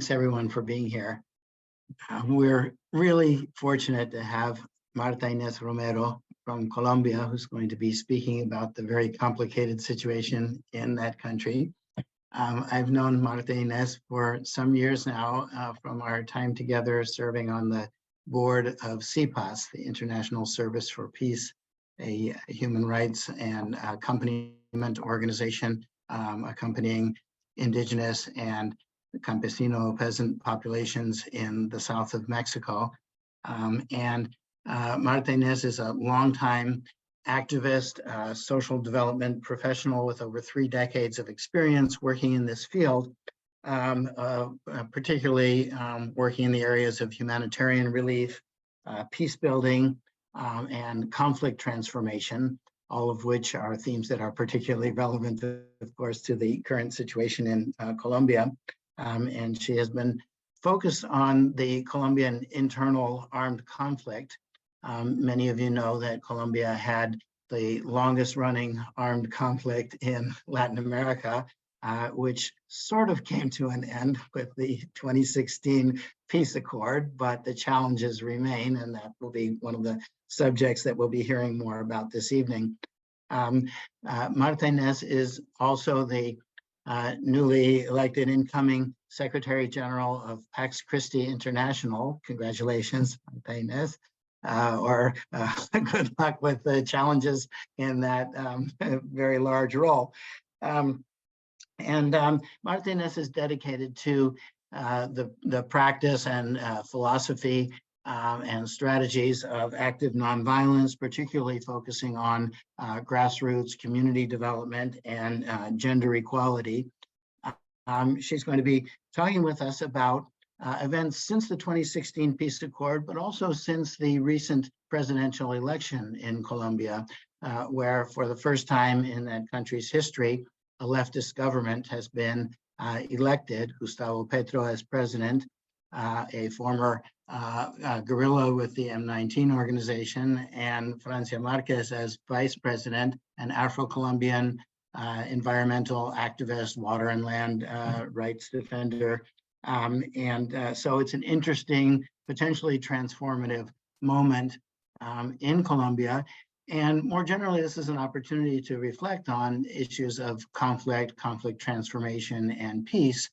thanks everyone for being here. We're really fortunate to have Marta Inés Romero from Colombia, who's going to be speaking about the very complicated situation in that country. I've known Marta Inés for some years now from our time together serving on the board of CPAS, the International Service for Peace, a human rights and accompaniment organization accompanying indigenous and campesino peasant populations in the south of Mexico. Marta Inés is a longtime activist, social development professional with over 3 decades of experience working in this field, particularly working in the areas of humanitarian relief, peace building, and conflict transformation, all of which are themes that are particularly relevant, of course, to the current situation in Colombia. And she has been focused on the Colombian internal armed conflict. Many of you know that Colombia had the longest running armed conflict in Latin America, which sort of came to an end with the 2016 peace accord, but the challenges remain, and that will be one of the subjects that we'll be hearing more about this evening. Marta Inés is also the newly elected incoming Secretary General of Pax Christi International. Congratulations, Marta Inés. Good luck with the challenges in that very large role. Marta Inés is dedicated to the practice and philosophy and strategies of active nonviolence, particularly focusing on grassroots community development and gender equality. She's going to be talking with us about events since the 2016 peace accord, but also since the recent presidential election in Colombia, where for the first time in that country's history, a leftist government has been elected, Gustavo Petro as president, a former guerrilla with the M19 organization, and Francia Marquez as vice president, an Afro-Colombian environmental activist, water and land rights defender. So it's an interesting, potentially transformative moment in Colombia. And more generally, this is an opportunity to reflect on issues of conflict transformation, and peace,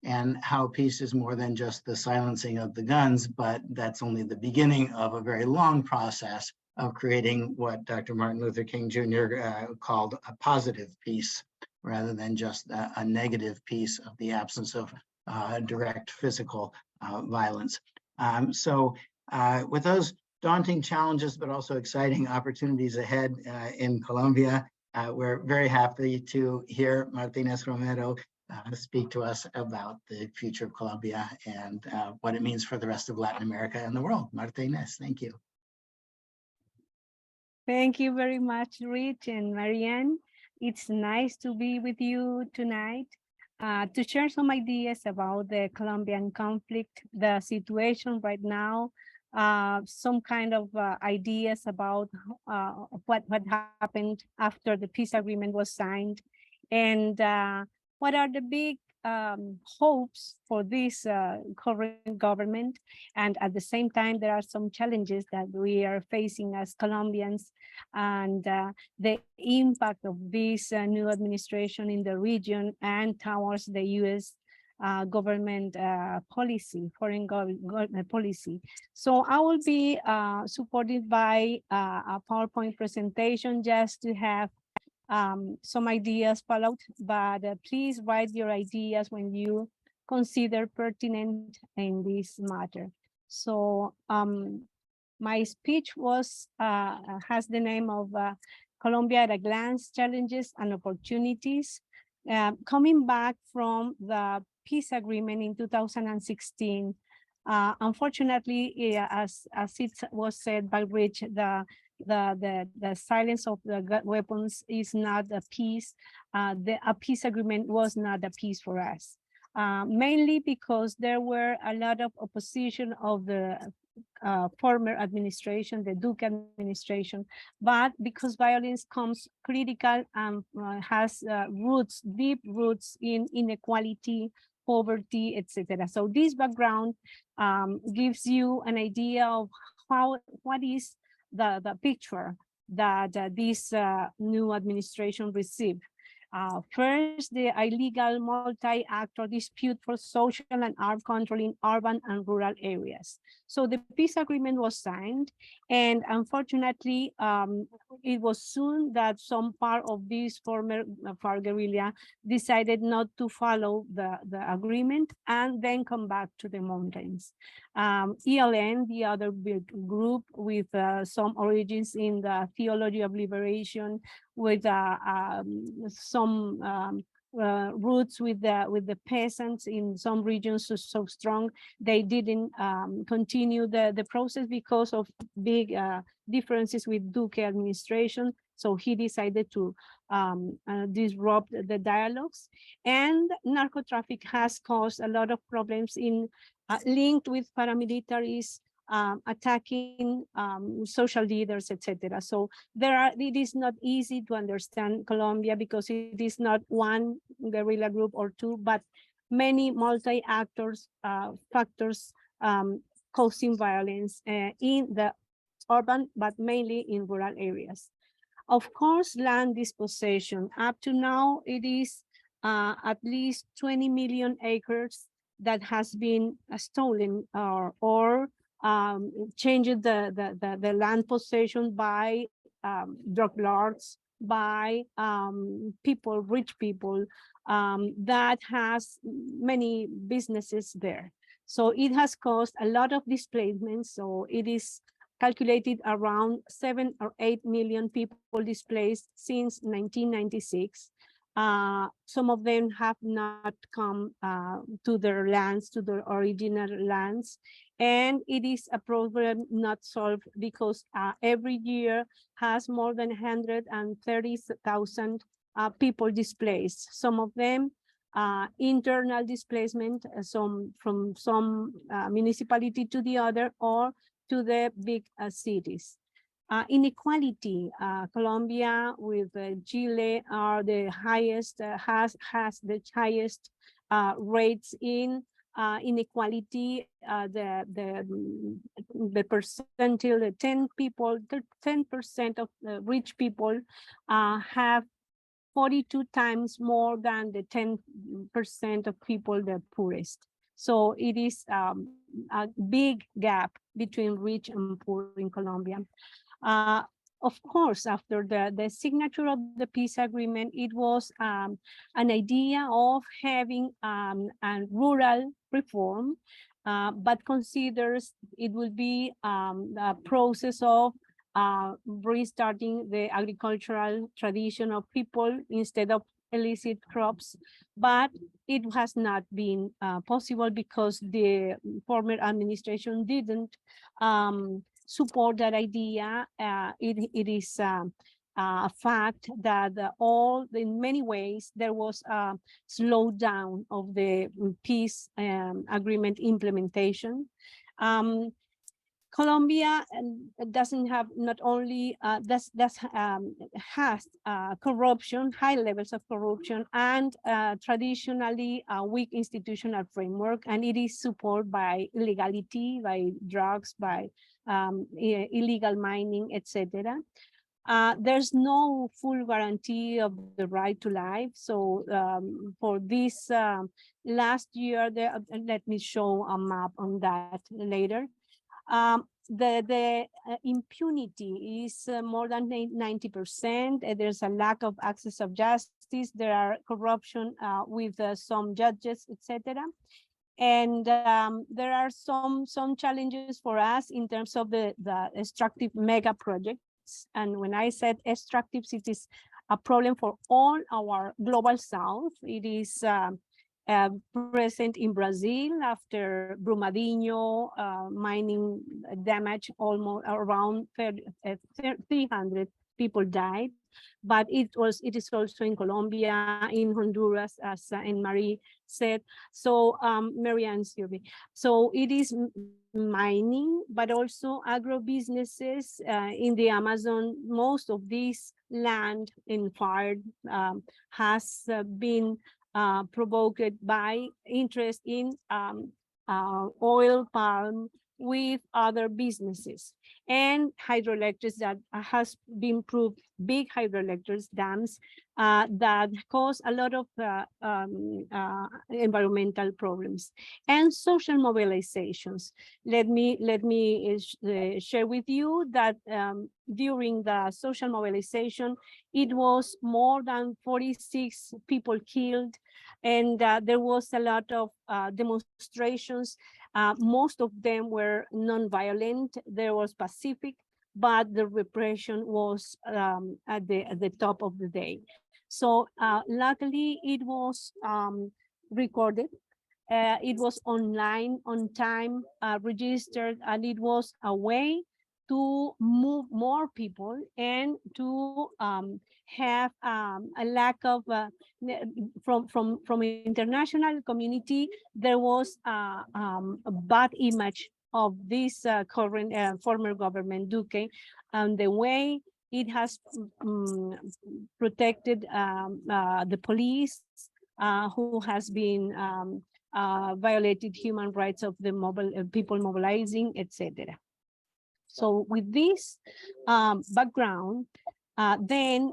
and how peace is more than just the silencing of the guns, but that's only the beginning of a very long process of creating what Dr. Martin Luther King Jr. Called a positive peace, rather than just a negative peace of the absence of direct physical violence. With those daunting challenges, but also exciting opportunities ahead in Colombia, we're very happy to hear Marta Inés Romero speak to us about the future of Colombia and what it means for the rest of Latin America and the world. Marta Inés, thank you. Thank you very much, Rich and Marianne. It's nice to be with you tonight to share some ideas about the Colombian conflict, the situation right now, some kind of ideas about what happened after the peace agreement was signed, and what are the big hopes for this current government. And at the same time, there are some challenges that we are facing as Colombians, and the impact of this new administration in the region and towards the U.S. Government policy, foreign government policy. So I will be supported by a PowerPoint presentation just to have some ideas followed, but please write your ideas when you consider pertinent in this matter. So my speech has the name of Colombia at a Glance, Challenges and Opportunities. Coming back from the peace agreement in 2016, unfortunately, as it was said by Rich, the silence of the weapons is not a peace. A peace agreement was not a peace for us, mainly because there were a lot of opposition of the former administration, the Duque administration, but because violence comes critical and has roots, deep roots in inequality, poverty, etc. So this background gives you an idea of what is the picture that this new administration received. First, the illegal multi-actor dispute for social and art control in urban and rural areas. So the peace agreement was signed, and unfortunately, it was soon that some part of this former FARC guerrilla decided not to follow the agreement and then come back to the mountains. ELN, the other big group with some origins in the theology of liberation, with some roots with the peasants in some regions so strong, they didn't continue the process because of big differences with Duque administration. So he decided to disrupt the dialogues, and narco traffic has caused a lot of problems in linked with paramilitaries attacking social leaders, etc. So it is not easy to understand Colombia because it is not one guerrilla group or two, but many multi-actors factors causing violence in the urban, but mainly in rural areas. Of course, land dispossession. Up to now, it is at least 20 million acres that has been stolen or changed the land possession by drug lords, by people, rich people, that has many businesses there. So it has caused a lot of displacement. So it is calculated around 7 or 8 million people displaced since 1996. Some of them have not come to their lands, to their original lands, and it is a problem not solved because every year has more than 130,000 people displaced. Some of them internal displacement, some from some municipality to the other or to the big cities. Inequality, Colombia with Chile are the highest, has the highest rates in inequality. The percentile, the 10% of rich people have 42 times more than the 10% of people, the poorest. So it is a big gap between rich and poor in Colombia. Of course, after the signature of the peace agreement, it was an idea of having a rural reform, but considers it will be a process of restarting the agricultural tradition of people instead of illicit crops, but it has not been possible because the former administration didn't support that idea. It is a fact that in many ways there was a slowdown of the peace agreement implementation. Colombia doesn't have not only has corruption, high levels of corruption, and traditionally a weak institutional framework, and it is supported by illegality, by drugs, by illegal mining, etc. There's no full guarantee of the right to life. So for this last year, let me show a map on that later. The impunity is more than 90%. There's a lack of access of justice. There are corruption with some judges, etc. And there are some challenges for us in terms of the extractive mega projects. And when I said extractive, it is a problem for all our global south. It is present in Brazil after Brumadinho, mining damage almost around 300 people died. But it is also in Colombia, in Honduras, as Anne-Marie said. So Marianne, so it is mining, but also agro businesses in the Amazon. Most of this land in FARC has been provoked by interest in oil palm with other businesses and hydroelectrics that has been proved, big hydroelectrics dams that cause a lot of environmental problems, and social mobilizations. Let me share with you that during the social mobilization, it was more than 46 people killed, and there was a lot of demonstrations. Most of them were non-violent. There was pacific, but the repression was at the top of the day. So luckily, it was recorded. It was online, on time, registered, and it was a way to move more people and to have a lack of from international community. There was a bad image of this current former government Duque, and the way it has protected the police, who has been violated human rights of the people mobilizing, etc. So with this background, then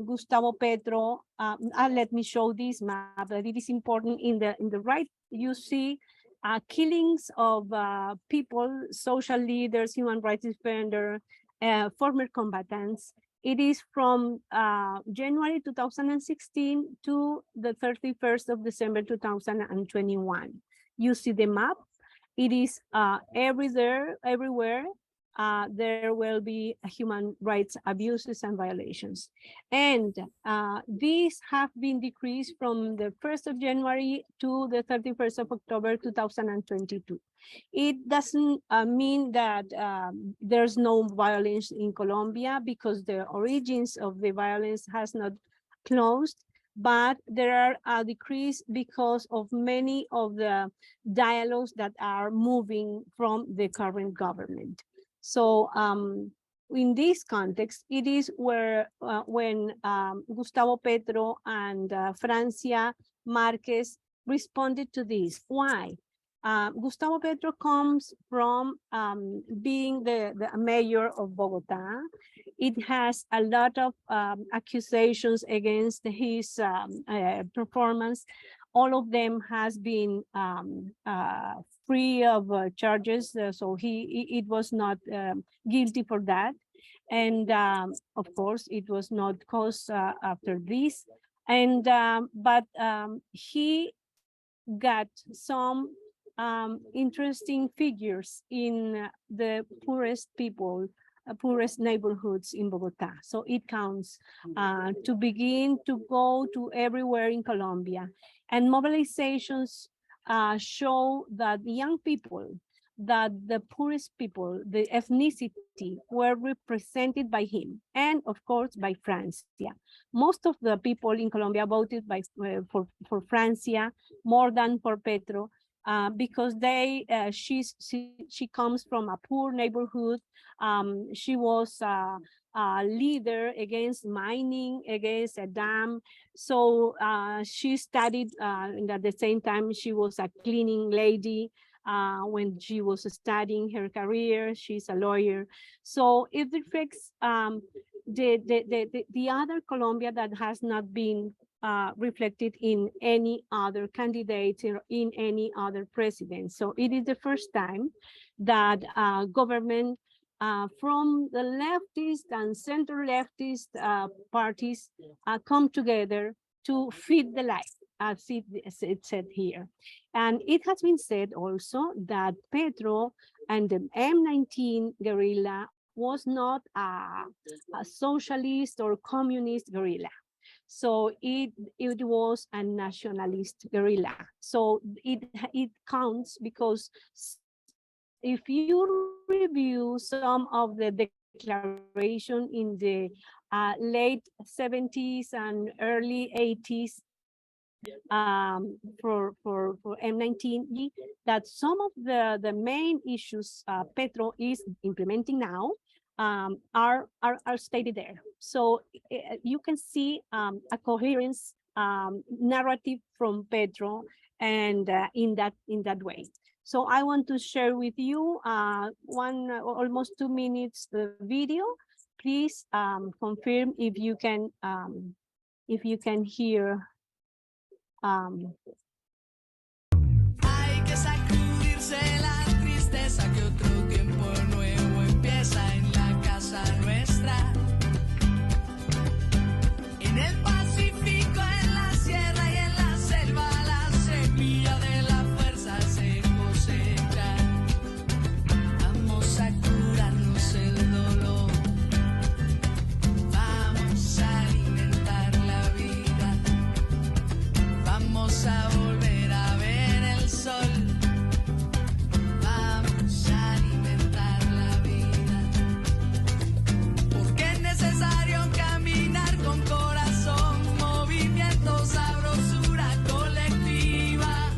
Gustavo Petro, let me show this map, that it is important. In the right, you see killings of people, social leaders, human rights defenders, former combatants. It is from January 2016 to the 31st of December 2021. You see the map. It is everywhere. There will be human rights abuses and violations. And these have been decreased from the 1st of January to the 31st of October 2022. It doesn't mean that there's no violence in Colombia, because the origins of the violence has not closed, but there are a decrease because of many of the dialogues that are moving from the current government. So in this context, it is where when Gustavo Petro and Francia Marquez responded to this. Why? Gustavo Petro comes from being the mayor of Bogota. It has a lot of accusations against his performance. All of them has been free of charges, so it was not guilty for that. And of course, it was not caused after this. And but he got some interesting figures in the poorest people, poorest neighborhoods in Bogota. So it counts to begin to go to everywhere in Colombia. And mobilizations show that the young people, that the poorest people, the ethnicity, were represented by him, and of course by Francia. Most of the people in Colombia voted for Francia more than for Petro, because she comes from a poor neighborhood. She was a leader against mining, against a dam. So she studied, and at the same time, she was a cleaning lady. When she was studying her career, she's a lawyer. So it reflects the other Colombia that has not been reflected in any other candidate or in any other president. So it is the first time that government from the leftist and center leftist parties come together to feed the life, as it said here. And it has been said also that Petro and the M19 guerrilla was not a socialist or communist guerrilla. So it was a nationalist guerrilla. So it counts, because if you review some of the declaration in the late 70s and early 80s for M19, that some of the main issues Petro is implementing now are stated there. So you can see a coherence narrative from Pedro, and in that way. So I want to share with you almost 2 minutes video. Please confirm if you can hear. Hay que sacudirse la tristeza que otro tiempo nuevo empieza en la casa nuestra. En el Pacífico, en la sierra y en la selva, la semilla de la fuerza se cosecha. Vamos a curarnos el dolor. Vamos a alimentar la vida. Vamos a volver a ver el sol. Vamos a alimentar la vida. Porque es necesario caminar con corazón, movimiento, sabrosura colectiva.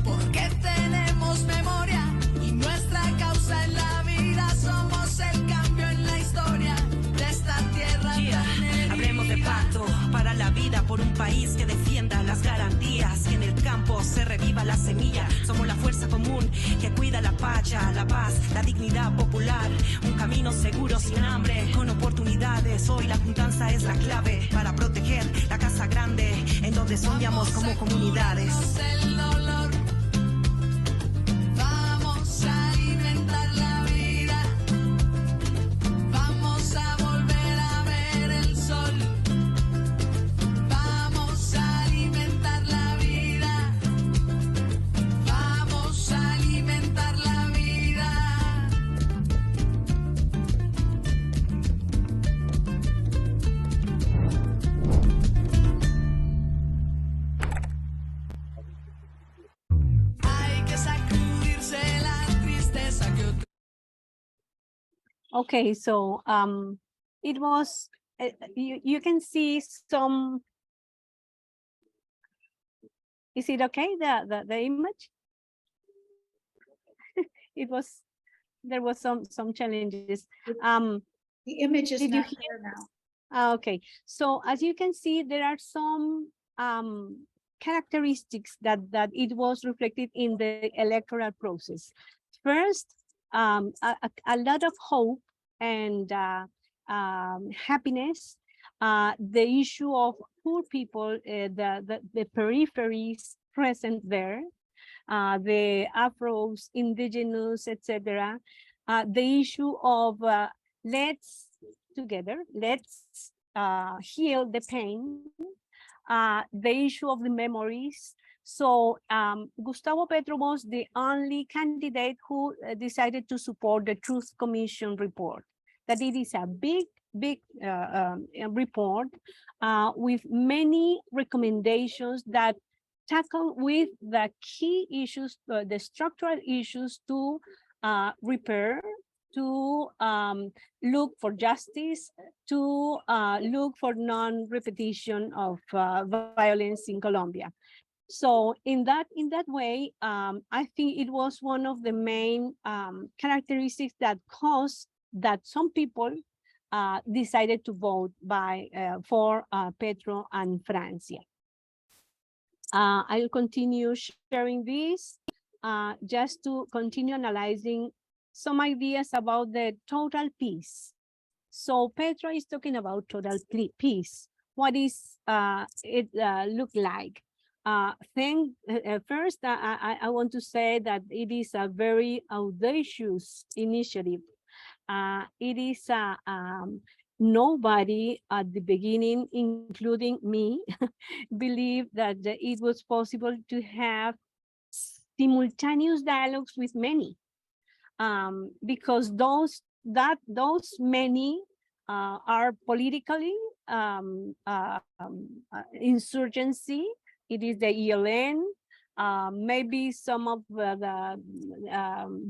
Porque tenemos memoria y nuestra causa en la vida. Somos el cambio en la historia de esta tierra tan herida. Hablemos de pacto para la vida, por un país que defienda las garantías, que en el campo se reviva la semilla. Somos la fuerza común que cuida la pacha, la paz, la dignidad popular. Un camino seguro, sin hambre, con oportunidades. Hoy la juntanza es la clave para proteger la casa grande en donde soñamos como comunidades. El dolor. Vamos a alimentar la vida. Vamos a volver a ver el sol. Vamos a alimentar la vida. Vamos a alimentar la vida. Hay que sacudirse la tristeza que otro. Okay, so it was you can see some. Is it okay, the image? There was some challenges. The image is Did you not hear? here now. Okay, so as you can see, there are some characteristics that it was reflected in the electoral process. First, a lot of hope and happiness. The issue of poor people, the peripheries present there, the Afros, Indigenous, etc. The issue of let's heal the pain. The issue of the memories. So Gustavo Petro was the only candidate who decided to support the Truth Commission report. That it is a big report with many recommendations that tackle with the key issues, the structural issues to repair, to look for justice, to look for non-repetition of violence in Colombia. So in that way, I think it was one of the main characteristics that caused that some people decided to vote for Petro and Francia. I'll continue sharing this just to continue analyzing some ideas about the total peace. So Petro is talking about total peace. What is it look like? First, I want to say that it is a very audacious initiative. It is nobody at the beginning, including me, believed that it was possible to have simultaneous dialogues with many, because those many are politically insurgency. It is the ELN, maybe some of the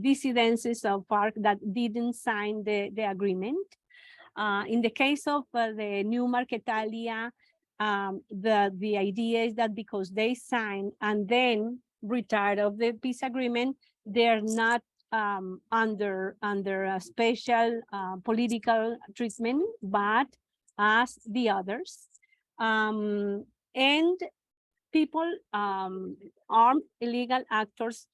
dissidences of FARC that didn't sign the agreement. In the case of the New Marquetalia, the idea is that because they signed and then retired of the peace agreement, they're not under a special political treatment, but as the others. And people, armed illegal actors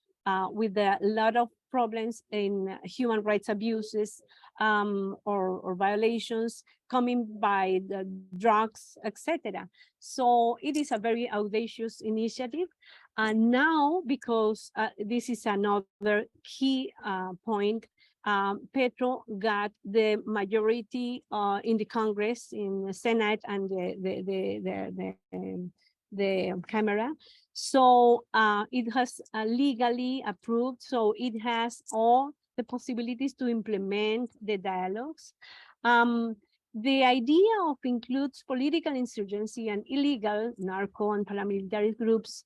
with a lot of problems in human rights abuses or violations coming by the drugs, etc. So it is a very audacious initiative. And now, because this is another key point, Petro got the majority in the Congress, in the Senate, and the Camera. So it has legally approved, so it has all the possibilities to implement the dialogues. The idea of includes political insurgency and illegal narco and paramilitary groups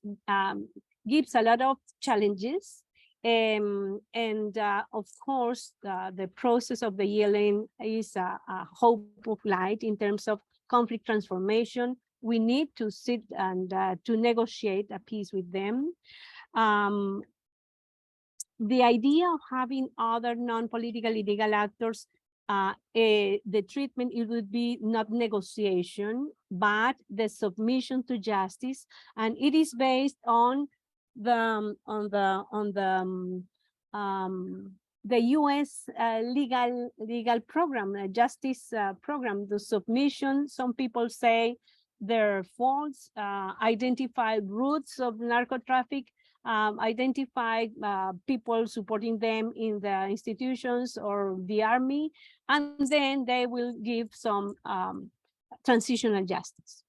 gives a lot of challenges. Of course, the process of the ELN is a hope of light in terms of conflict transformation. We need to sit and to negotiate a peace with them. The idea of having other non-political illegal actors, the treatment, it would be not negotiation, but the submission to justice, and it is based on the U.S. legal program, justice program. The submission, some people say they're false, identify routes of narco traffic, identify people supporting them in the institutions or the army, and then they will give some transitional justice.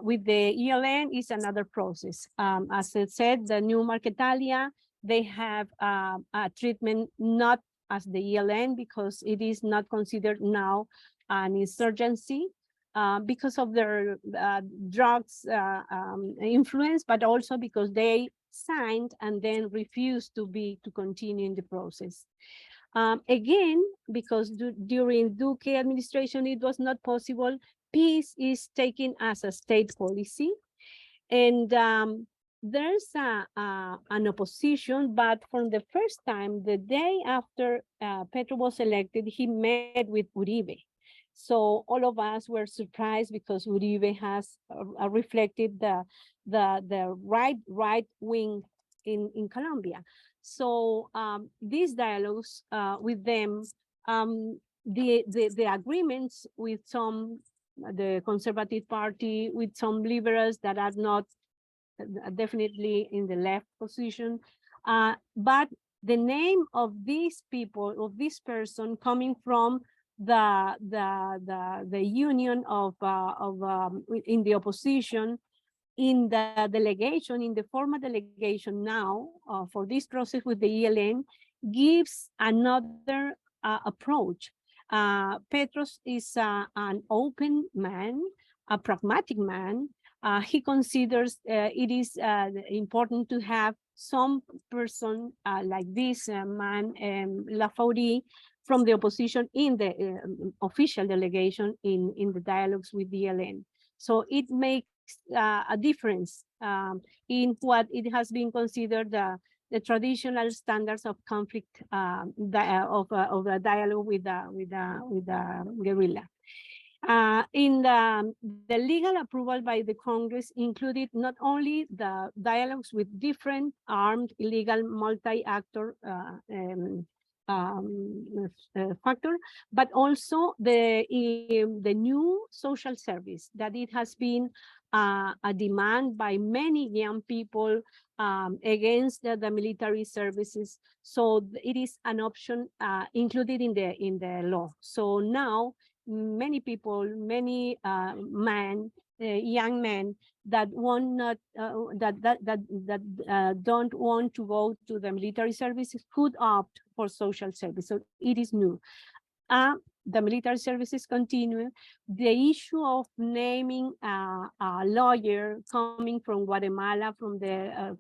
With the ELN is another process. As I said, the new Marquetalia, they have a treatment not as the ELN because it is not considered now an insurgency because of their drugs influence, but also because they signed and then refused to continue in the process. Again, because during Duque administration, it was not possible. Peace is taken as a state policy, and there's an opposition, but from the first time, the day after Petro was elected, he met with Uribe. So all of us were surprised because Uribe has reflected the right wing in Colombia. So these dialogues with them, the agreements with the Conservative Party, with some liberals that are not definitely in the left position, but the name of these people, of this person coming from the union of in the opposition, in the delegation, in the former delegation now for this process with the ELN, gives another approach. Petros is an open man, a pragmatic man. He considers it is important to have some person like this man, Lafaurie, from the opposition in the official delegation in the dialogues with the ELN. So it makes a difference in what it has been considered the traditional standards of conflict of a dialogue with the guerrilla. In the legal approval by the Congress included not only the dialogues with different armed illegal multi-actor factor, but also the new social service that it has been a demand by many young people against the military services. So it is an option included in the law. So now many people, many young men that don't want to go to the military services could opt for social service. So it is new. The military services continue. The issue of naming a lawyer coming from Guatemala, from the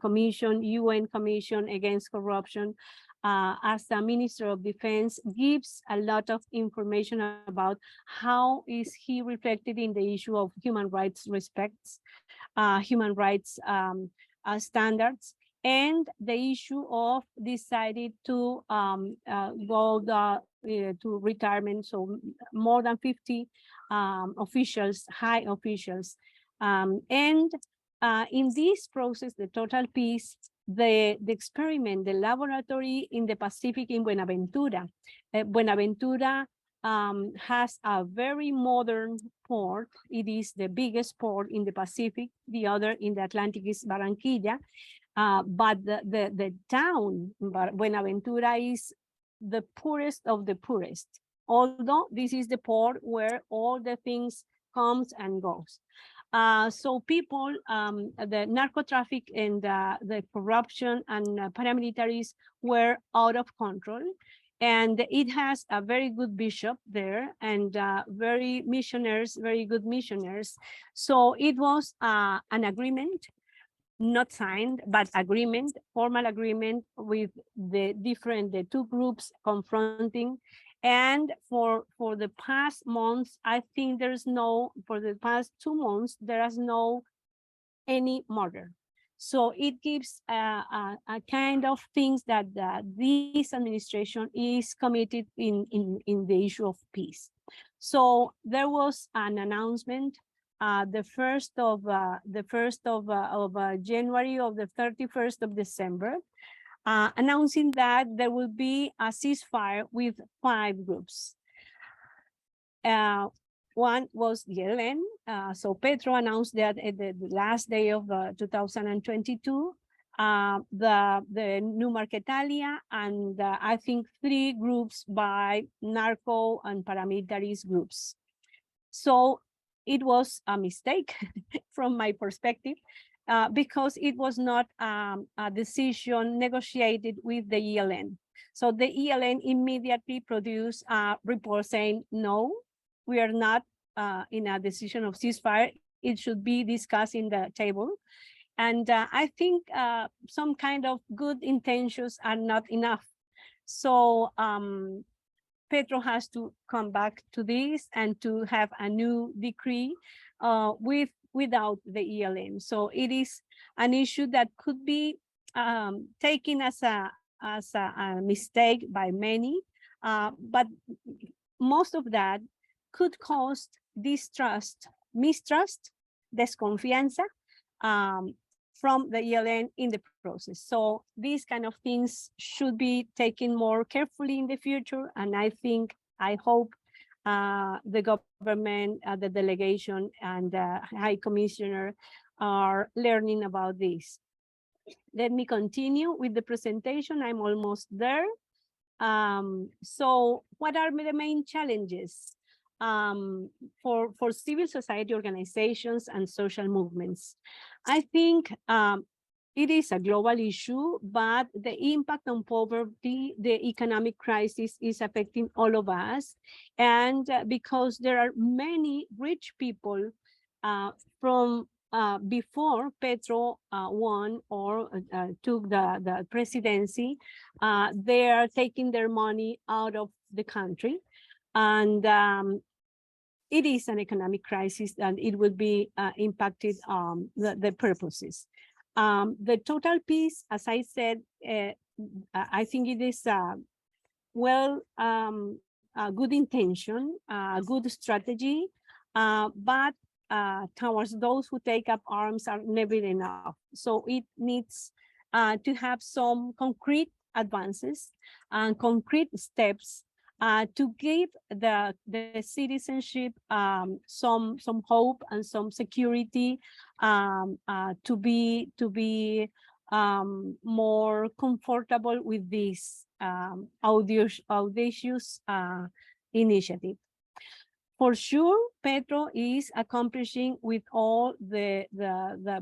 UN Commission Against Corruption, as the Minister of Defense, gives a lot of information about how is he reflected in the issue of human rights respects, human rights standards. and the issue of decided to go to retirement. So more than 50 officials, high officials. And in this process, the total peace, the experiment, the laboratory in the Pacific in Buenaventura. Buenaventura has a very modern port. It is the biggest port in the Pacific. The other in the Atlantic is Barranquilla. But the town, Buenaventura, is the poorest of the poorest. Although this is the port where all the things comes and goes. So people, the narco traffic and the corruption and paramilitaries were out of control. And it has a very good bishop there and very good missionaries. So it was an agreement, not signed, but agreement, formal agreement with the two groups confronting. And for the past months, I think for the past 2 months, there is no any murder. So it gives a kind of things that this administration is committed in the issue of peace. So there was an announcement the 1st of January of the 31st of December, announcing that there will be a ceasefire with 5 groups. One was the ELN. So Petro announced that at the last day of 2022, the New Marquetalia, and I think 3 groups by narco and paramilitaries groups. So it was a mistake from my perspective, because it was not a decision negotiated with the ELN. So the ELN immediately produced a report saying, no, we are not in a decision of ceasefire. It should be discussed in the table. And I think some kind of good intentions are not enough. So Petro has to come back to this and to have a new decree without the ELN. So it is an issue that could be taken as a mistake by many, but most of that could cause distrust, mistrust, desconfianza from the ELN in the process. So these kind of things should be taken more carefully in the future. And I hope the government, the delegation, and the High Commissioner are learning about this. Let me continue with the presentation. I'm almost there. So what are the main challenges for civil society organizations and social movements? I think it is a global issue, but the impact on poverty, the economic crisis is affecting all of us. And because there are many rich people from before Petro won or took the presidency, they are taking their money out of the country. And it is an economic crisis, and it will be impacted the purposes. The total peace, as I said, I think it is a good intention, a good strategy, but towards those who take up arms are never enough. So it needs to have some concrete advances and concrete steps to give the citizenship some hope and some security, to be more comfortable with this audacious initiative. For sure, Petro is accomplishing with all the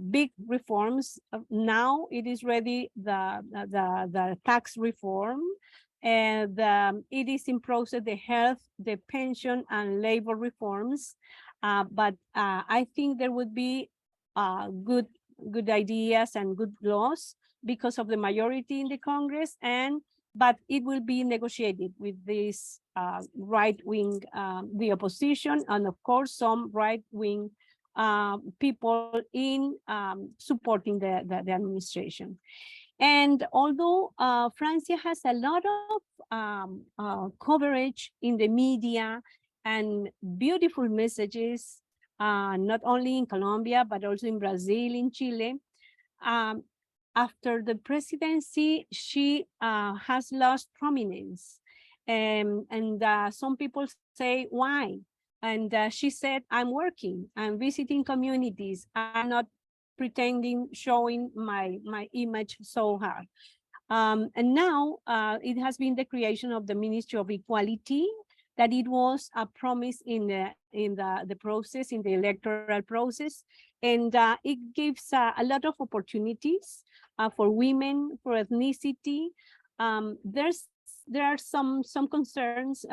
big reforms. Now it is ready, the tax reform, and it is in process the health, the pension, and labor reforms. But I think there would be good ideas and good laws because of the majority in the Congress, but it will be negotiated with this right-wing, the opposition, and of course some right-wing people in supporting the administration. And although Francia has a lot of coverage in the media and beautiful messages, not only in Colombia, but also in Brazil, in Chile, after the presidency, she has lost prominence. And some people say, why? And she said, I'm working, I'm visiting communities, I'm not pretending, showing my image so hard. And now it has been the creation of the Ministry of Equality, that it was a promise in the process, in the electoral process. And it gives a lot of opportunities for women, for ethnicity. There are some concerns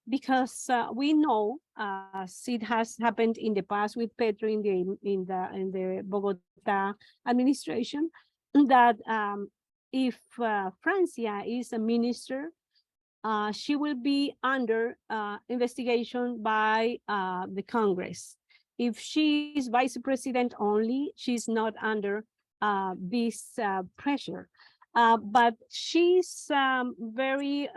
because we know, as it has happened in the past with Petro in the Bogota administration, that if Francia is a minister, she will be under investigation by the Congress. If she is vice president only, she's not under this pressure. But she's very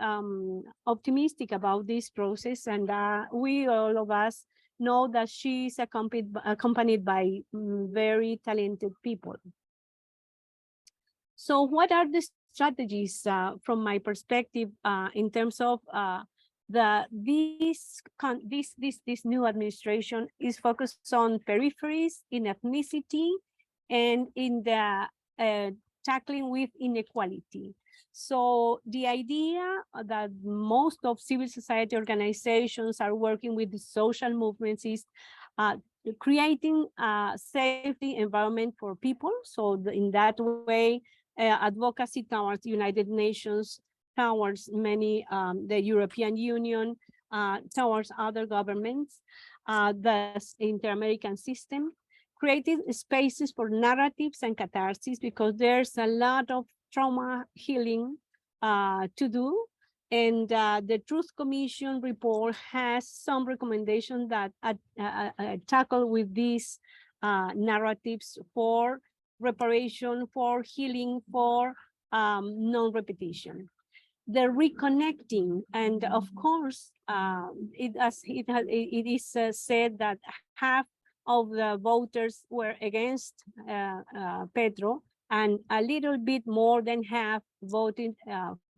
optimistic about this process, and we, all of us, know that she's accompanied by very talented people. So what are the strategies from my perspective in terms of this new administration is focused on peripheries, in ethnicity, and in the tackling with inequality. So the idea that most of civil society organizations are working with the social movements is creating a safety environment for people. So in that way, advocacy towards the United Nations, towards many, the European Union, towards other governments, the Inter-American system, creating spaces for narratives and catharsis, because there's a lot of trauma healing to do. And the Truth Commission report has some recommendations that tackle with these narratives for reparation, for healing, for non-repetition. The reconnecting, and of course, it is said that half of the voters were against Petro, and a little bit more than half voted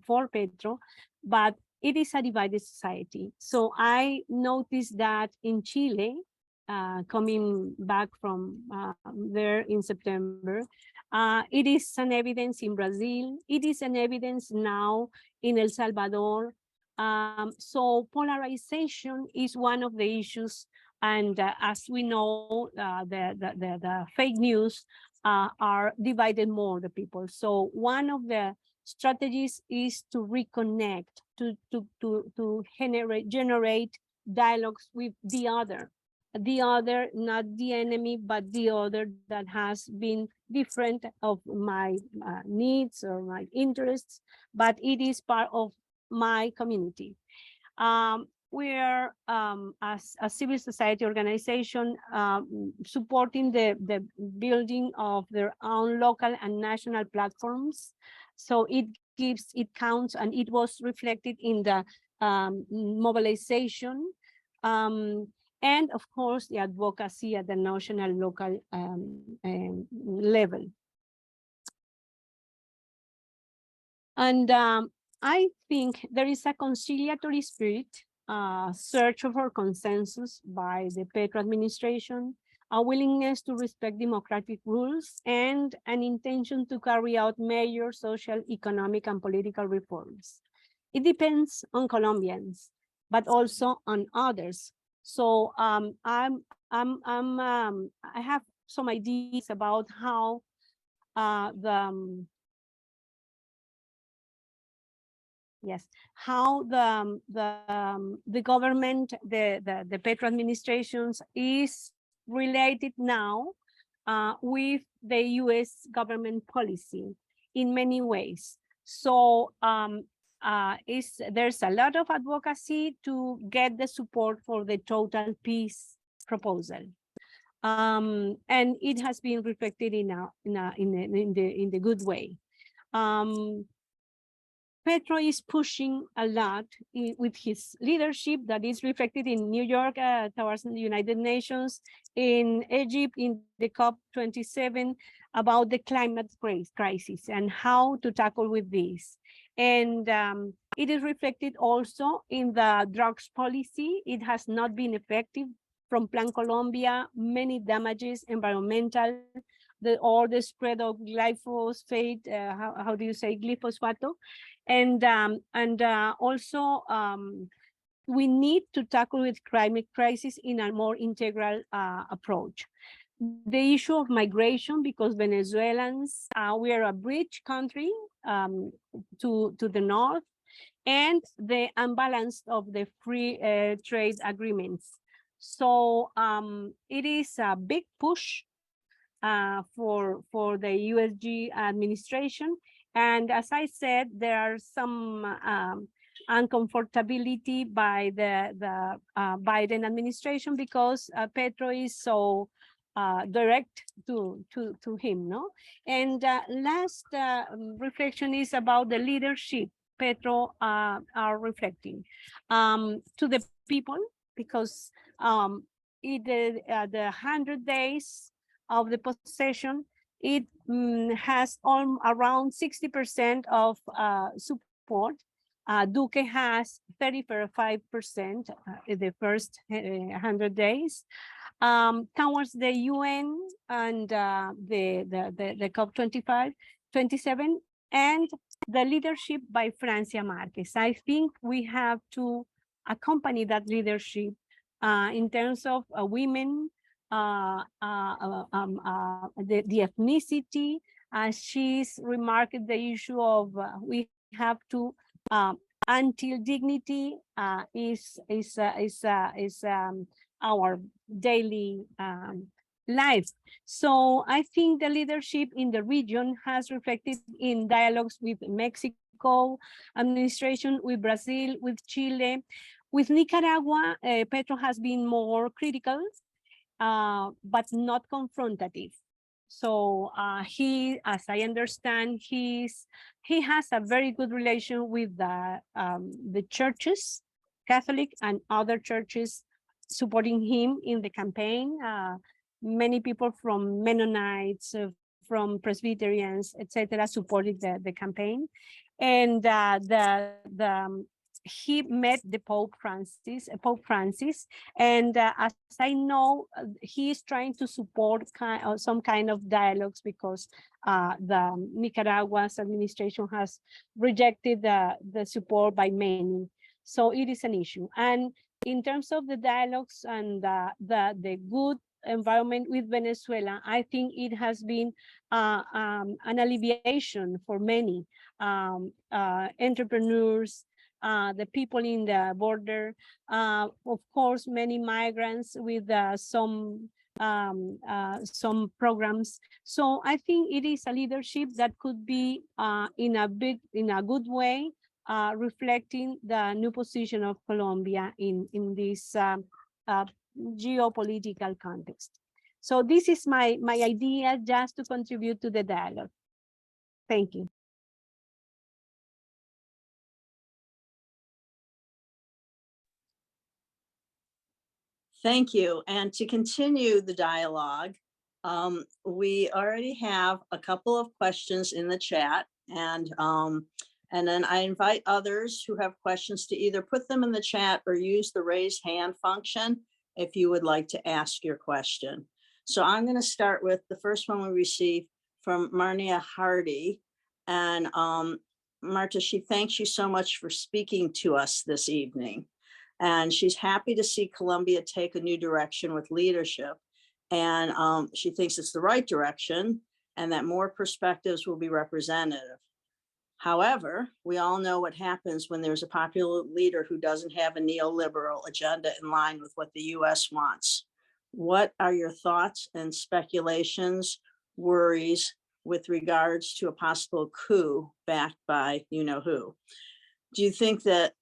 for Petro, but it is a divided society. So I noticed that in Chile, coming back from there in September, it is an evidence in Brazil, it is an evidence now in El Salvador. So polarization is one of the issues, and as we know, the fake news are divided more the people. So one of the strategies is to reconnect, to generate dialogues with the other, not the enemy, but the other that has been different of my needs or my interests, but it is part of my community. We are, as a civil society organization, supporting the building of their own local and national platforms. So it counts, and it was reflected in the mobilization. And of course, the advocacy at the national, local level. And I think there is a conciliatory spirit, search for consensus by the Petro administration, a willingness to respect democratic rules, and an intention to carry out major social, economic, and political reforms. It depends on Colombians, but also on others. So I have some ideas about how how the government, the Petro administrations is related now with the US government policy in many ways. So there's a lot of advocacy to get the support for the total peace proposal. And it has been reflected in the good way. Petro is pushing a lot with his leadership that is reflected in New York towards the United Nations, in Egypt, in the COP27, about the climate crisis and how to tackle with this. And it is reflected also in the drugs policy. It has not been effective from Plan Colombia, many damages, environmental, or the spread of glyphosate, how do you say, glyphosate? And also we need to tackle with climate crisis in a more integral approach. The issue of migration, because Venezuelans, we are a rich country to the north, and the imbalance of the free trade agreements. So it is a big push for the USG administration. And as I said, there are some uncomfortability by the Biden administration, because Petro is so direct to him, no? And last reflection is about the leadership Petro are reflecting to the people, because the 100 days of the possession, it has around 60% of support. Duque has 35% in the first 100 days. Towards the UN and the COP25, 27, and the leadership by Francia Marquez. I think we have to accompany that leadership in terms of women, the ethnicity. She's remarked the issue of we have to until dignity is our daily life. So I think the leadership in the region has reflected in dialogues with Mexico administration, with Brazil, with Chile. With Nicaragua, Petro has been more critical, but not confrontative. So he, as I understand, he has a very good relation with the churches, Catholic and other churches, supporting him in the campaign. Many people from Mennonites, from Presbyterians, etc., supported the campaign. And he met the Pope Francis, and as I know, he is trying to support some kind of dialogues, because the Nicaragua's administration has rejected the support by many. So it is an issue. And in terms of the dialogues and the good environment with Venezuela, I think it has been an alleviation for many entrepreneurs, the people in the border, of course, many migrants with some programs. So I think it is a leadership that could be in a good way, reflecting the new position of Colombia in this geopolitical context. So this is my idea, just to contribute to the dialogue. Thank you. Thank you. And to continue the dialogue, we already have a couple of questions in the chat, and then I invite others who have questions to either put them in the chat or use the raise hand function if you would like to ask your question. So I'm going to start with the first one we received from Marnia Hardy. And Marta, she thanks you so much for speaking to us this evening. And she's happy to see Colombia take a new direction with leadership. And she thinks it's the right direction and that more perspectives will be representative. However, we all know what happens when there's a popular leader who doesn't have a neoliberal agenda in line with what the US wants. What are your thoughts and speculations, worries with regards to a possible coup backed by you-know-who? Do you think that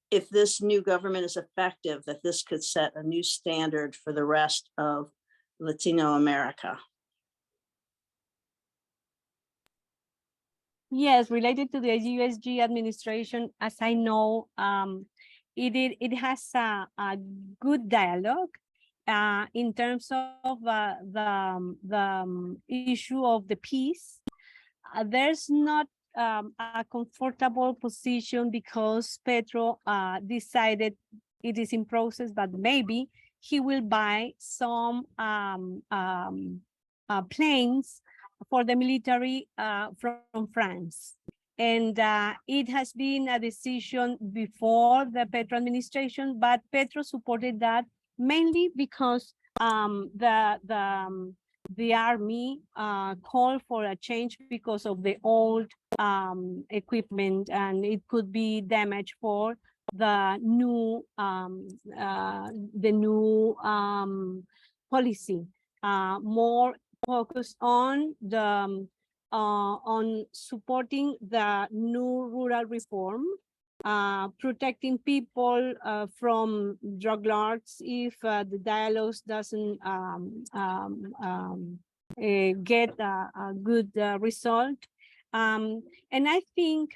if this new government is effective, that this could set a new standard for the rest of Latino America? Yes, related to the USG administration, as I know, it has a good dialogue in terms of the issue of the peace. There's not a comfortable position because Petro decided it is in process, but maybe he will buy some planes for the military from France. And it has been a decision before the Petro administration, but Petro supported that mainly because the army called for a change because of the old equipment, and it could be damage for the new policy, more focused on the on supporting the new rural reform, protecting people from drug lords if the dialogues doesn't get a good result. And I think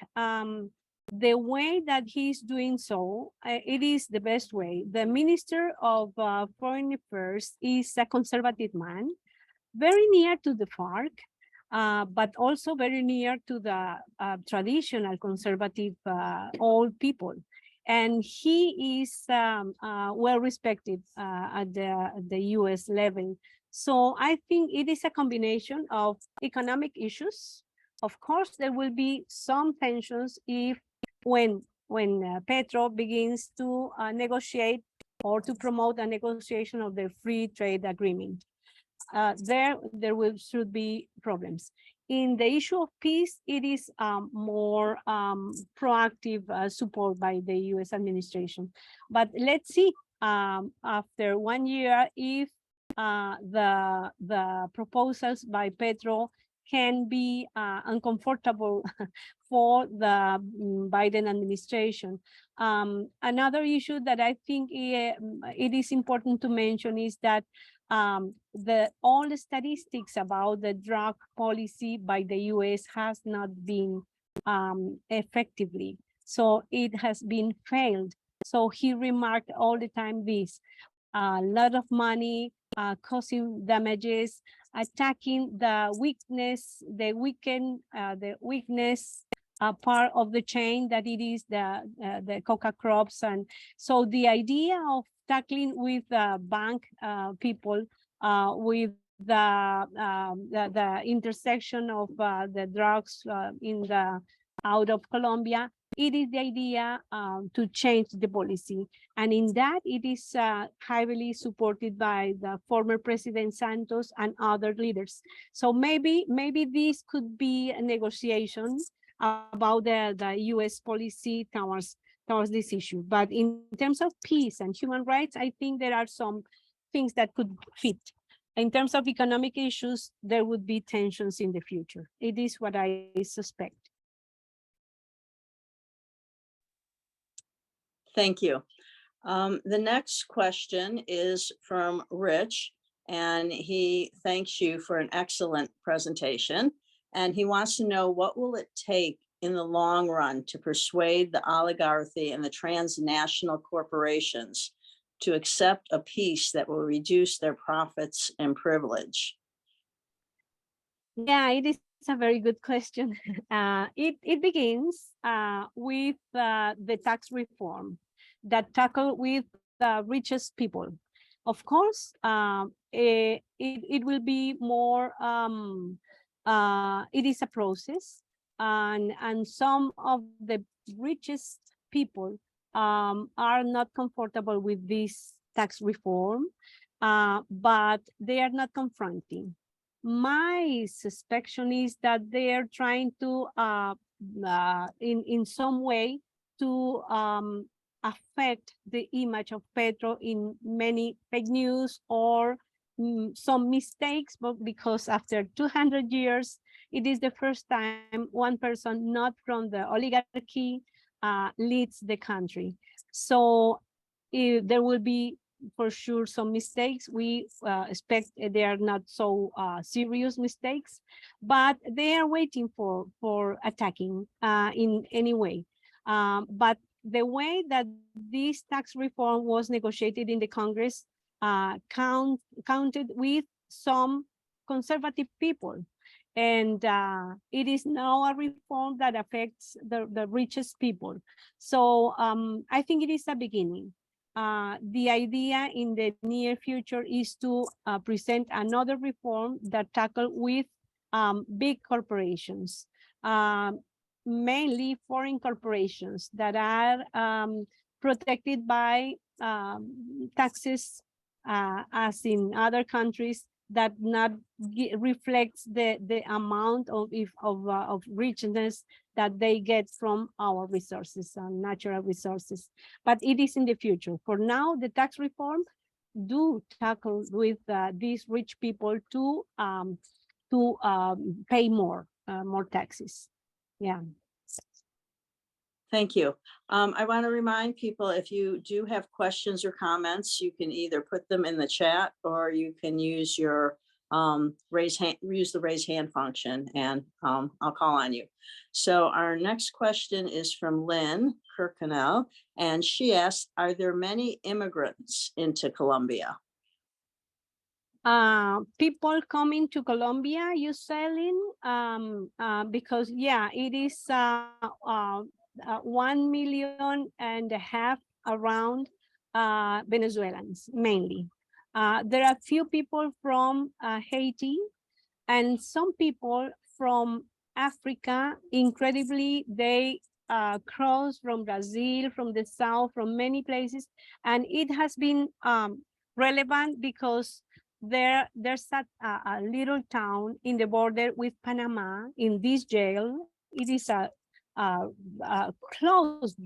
the way that he's doing so, it is the best way. The Minister of Foreign Affairs is a conservative man, very near to the FARC, but also very near to the traditional conservative old people. And he is well respected at the US level. So I think it is a combination of economic issues. Of course, there will be some tensions if when Petro begins to negotiate or to promote a negotiation of the free trade agreement. There should be problems. In the issue of peace, it is more proactive support by the US administration. But let's see after 1 year if the proposals by Petro can be uncomfortable for the Biden administration. Another issue that I think it is important to mention is that all the statistics about the drug policy by the US has not been effectively. So it has been failed. So he remarked all the time this, a lot of money causing damages, attacking the weakness, the weakness part of the chain that it is the coca crops. And so the idea of tackling with bank people, with the intersection of the drugs out of Colombia, it is the idea to change the policy. And in that, it is heavily supported by the former President Santos and other leaders. So maybe this could be a negotiation about the US policy towards this issue. But in terms of peace and human rights, I think there are some things that could fit. In terms of economic issues, there would be tensions in the future. It is what I suspect. Thank you. The next question is from Rich, and he thanks you for an excellent presentation. And he wants to know, what will it take in the long run to persuade the oligarchy and the transnational corporations to accept a peace that will reduce their profits and privilege? Yeah, it is a very good question. It begins with the tax reform that tackle with the richest people. Of course, it will be more, it is a process, and some of the richest people are not comfortable with this tax reform, but they are not confronting. My suspicion is that they are trying to, in some way, to affect the image of Petro in many fake news or some mistakes, but because after 200 years, it is the first time one person not from the oligarchy leads the country. So there will be for sure some mistakes. We expect they are not so serious mistakes, but they are waiting for attacking in any way. But the way that this tax reform was negotiated in the Congress counted with some conservative people. And it is now a reform that affects the richest people. So I think it is a beginning. The idea in the near future is to present another reform that tackle with big corporations, mainly foreign corporations that are protected by taxes as in other countries that not reflects the amount of richness that they get from our resources and natural resources. But it is in the future. For now, the tax reform do tackle with these rich people to pay more taxes. Yeah. Thank you. I want to remind people, if you do have questions or comments, you can either put them in the chat or you can use your use the raise hand function, and I'll call on you. So our next question is from Lynn Kirkconnell, and she asks, are there many immigrants into Colombia? People coming to Colombia, you selling, because yeah, it is 1.5 million around Venezuelans mainly. There are few people from Haiti and some people from Africa. Incredibly, they cross from Brazil, from the south, from many places, and it has been relevant because there's a little town in the border with Panama. In this jail, it is a closed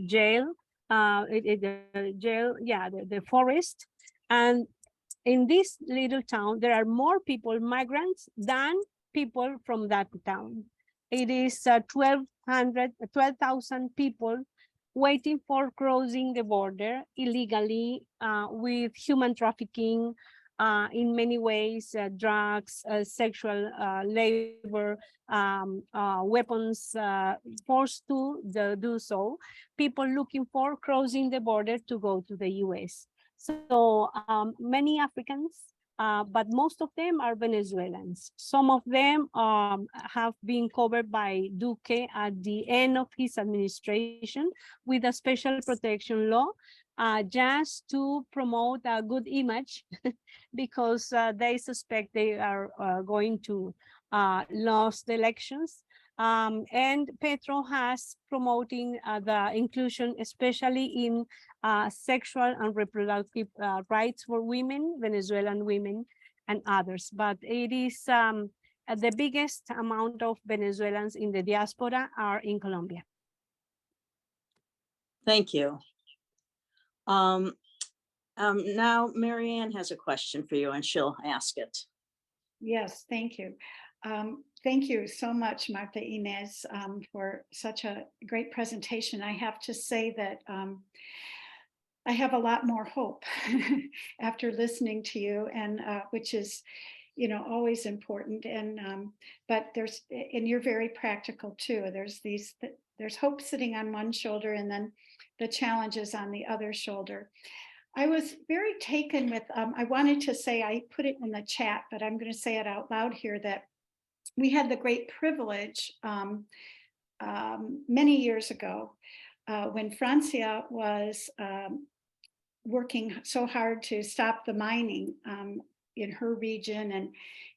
jail. The jail, yeah, the forest, and in this little town there are more people, migrants, than people from that town. It is 12,000 people waiting for crossing the border illegally with human trafficking, in many ways, drugs, sexual labor, weapons, forced to do so, people looking for crossing the border to go to the US. So many Africans, but most of them are Venezuelans. Some of them have been covered by Duque at the end of his administration with a special protection law, just to promote a good image because they suspect they are going to lose the elections. And Petro has promoting the inclusion, especially in sexual and reproductive rights for women, Venezuelan women and others. But it is the biggest amount of Venezuelans in the diaspora are in Colombia. Thank you. Now Marianne has a question for you and she'll ask it. Yes, thank you. Thank you so much, Marta Inés, for such a great presentation. I have to say that I have a lot more hope after listening to you, and which is, you know, always important. And but you're very practical too. There's hope sitting on one shoulder, and then the challenges on the other shoulder. I was very taken with, I wanted to say, I put it in the chat, but I'm going to say it out loud here, that we had the great privilege many years ago when Francia was working so hard to stop the mining in her region,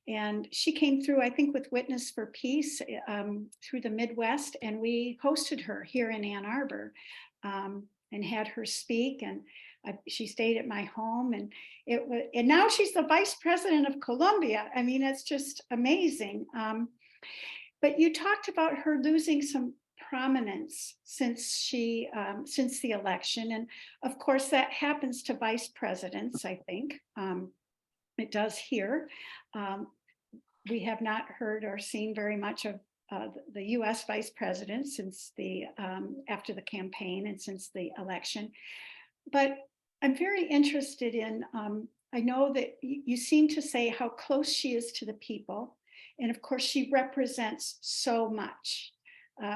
and she came through, I think, with Witness for Peace through the Midwest, and we hosted her here in Ann Arbor and had her speak, and she stayed at my home, and now she's the vice president of Colombia. I mean, it's just amazing. But you talked about her losing some prominence since the election, and of course that happens to vice presidents. I think it does here. We have not heard or seen very much of the U.S. vice president since after the campaign and since the election. But I'm very interested in, I know that you seem to say how close she is to the people. And of course, she represents so much.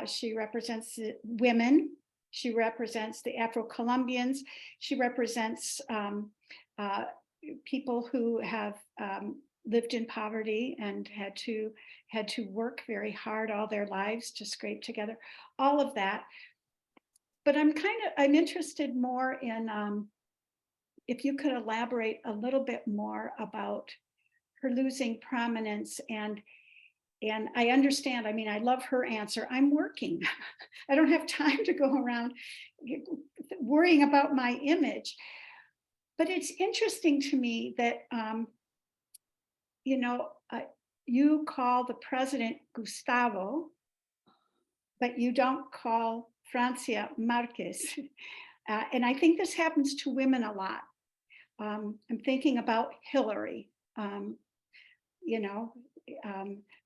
She represents the women. She represents the Afro-Colombians. She represents people who have lived in poverty and had to work very hard all their lives to scrape together all of that. But I'm interested more in if you could elaborate a little bit more about her losing prominence. And I understand, I mean, I love her answer. I'm working. I don't have time to go around worrying about my image. But it's interesting to me that, you know, you call the president Gustavo, but you don't call Francia Marquez. And I think this happens to women a lot. I'm thinking about Hillary. You know,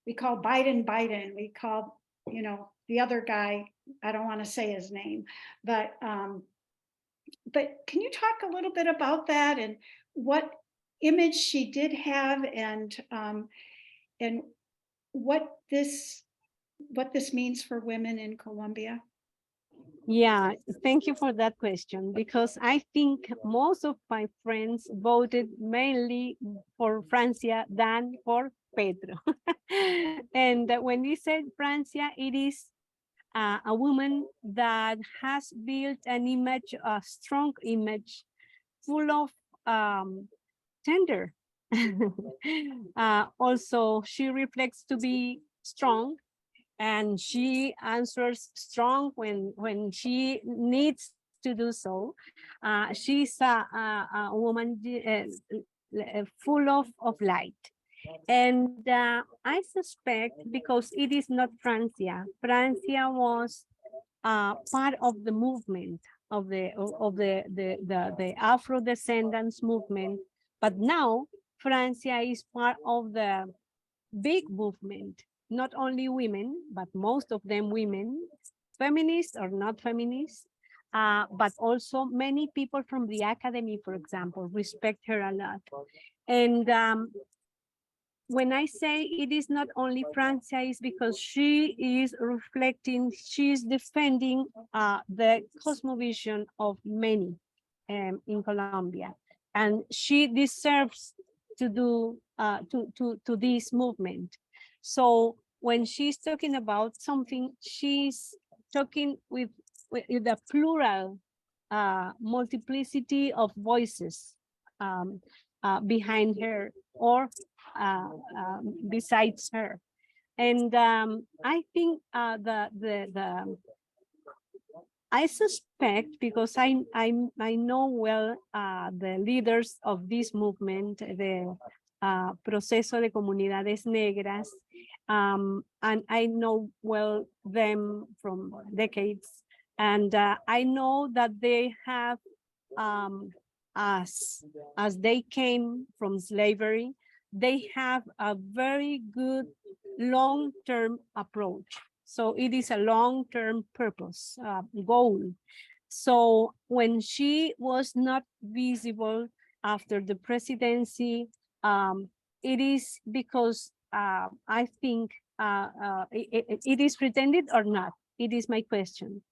we call Biden Biden. We call, you know, the other guy, I don't want to say his name, but can you talk a little bit about that and what image she did have, and what this means for women in Colombia? Yeah, thank you for that question, because I think most of my friends voted mainly for Francia than for Pedro. And when we said Francia, it is a woman that has built an image, a strong image, full of tender. Also, she reflects to be strong, and she answers strong when she needs to do so. She's a woman full of light. And I suspect, because it is not Francia, Francia was part of the movement of the Afro-descendants movement, but now Francia is part of the big movement. Not only women, but most of them women, feminists or not feminists, but also many people from the academy, for example, respect her a lot. And when I say it is not only Francia, is because she is reflecting, she is defending the cosmovision of many in Colombia, and she deserves to do to this movement. So when she's talking about something, she's talking with the plural multiplicity of voices behind her, or besides her. And I think I suspect, because I know well the leaders of this movement, the Proceso de Comunidades Negras, and I know well them from decades, and I know that they have, as they came from slavery, they have a very good long-term approach. So it is a long-term purpose, goal. So when she was not visible after the presidency, it is because I think it is pretended or not. It is my question.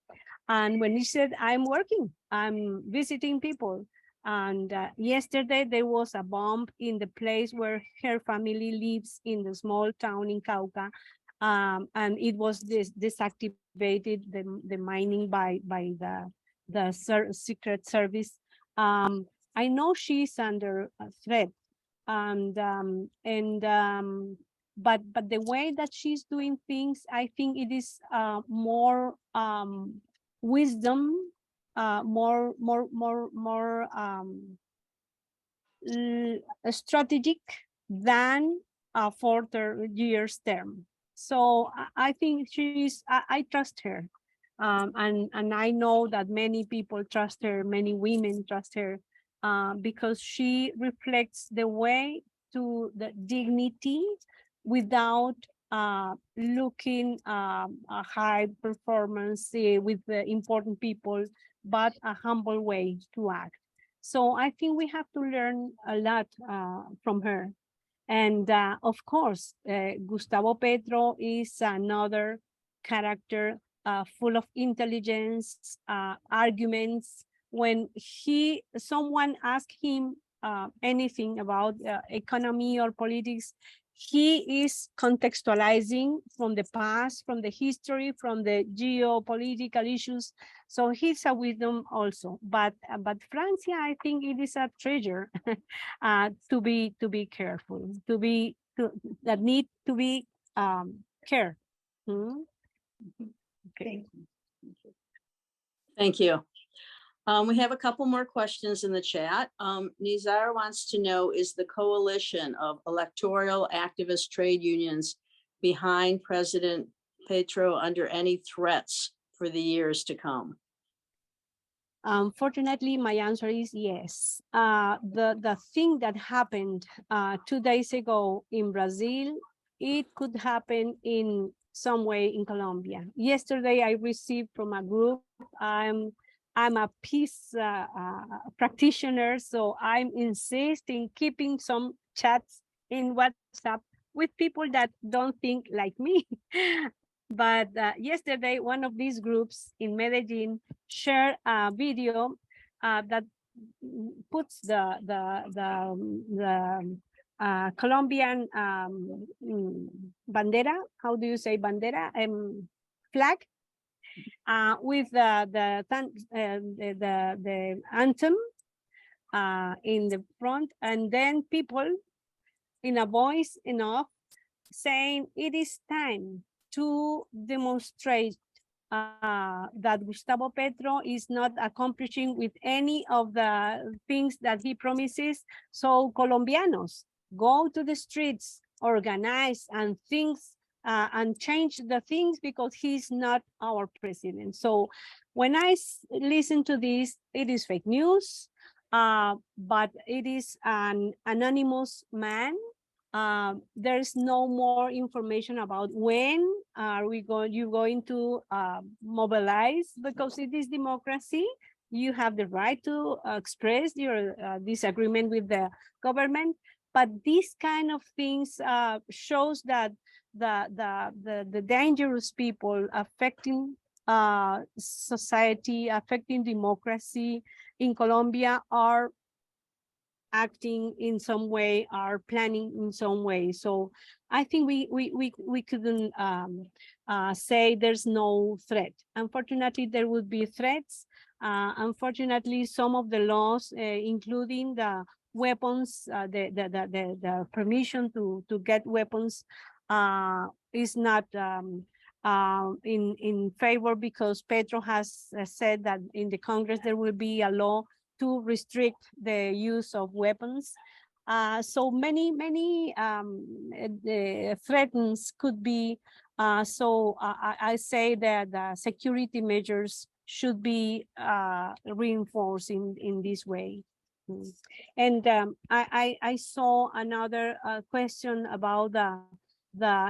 And when he said, I'm working, I'm visiting people. And yesterday there was a bomb in the place where her family lives, in the small town in Cauca. And it was deactivated, the mining by the Secret Service. I know she's under threat, and but the way that she's doing things, I think it is more wisdom, more strategic than a 4 year term. So I think I trust her, and I know that many people trust her, many women trust her, because she reflects the way to the dignity without looking a high performance with the important people, but a humble way to act. So I think we have to learn a lot from her. And of course, Gustavo Petro is another character full of intelligence, arguments. When someone asks him anything about economy or politics, he is contextualizing from the past, from the history, from the geopolitical issues. So he's a wisdom also. But Francia, I think it is a treasure to be careful, that need to be care. Hmm? Okay. Thank you. Thank you. We have a couple more questions in the chat. Nizar wants to know, is the coalition of electoral activist trade unions behind President Petro under any threats for the years to come? Unfortunately, my answer is yes. The thing that happened 2 days ago in Brazil, it could happen in some way in Colombia. Yesterday, I received from a group. I'm a peace practitioner, so I'm insisting keeping some chats in WhatsApp with people that don't think like me. But yesterday, one of these groups in Medellin shared a video that puts the Colombian bandera. How do you say bandera? Flag. With the anthem in the front, and then people in a voice enough saying it is time to demonstrate that Gustavo Petro is not accomplishing with any of the things that he promises. So Colombianos, go to the streets, organize and things and change the things, because he's not our president. So when I listen to this, it is fake news, but it is an anonymous man. There's no more information about when are you going to mobilize, because it is democracy. You have the right to express your disagreement with the government, but these kind of things shows that the dangerous people affecting society, affecting democracy in Colombia are acting in some way, are planning in some way. So I think we couldn't say there's no threat. Unfortunately, there would be threats. Unfortunately, some of the laws, including the weapons, the permission to get weapons, is not in favor, because Petro has said that in the Congress there will be a law to restrict the use of weapons. So many threats could be. So I say that the security measures should be reinforced in this way. And I saw another question about the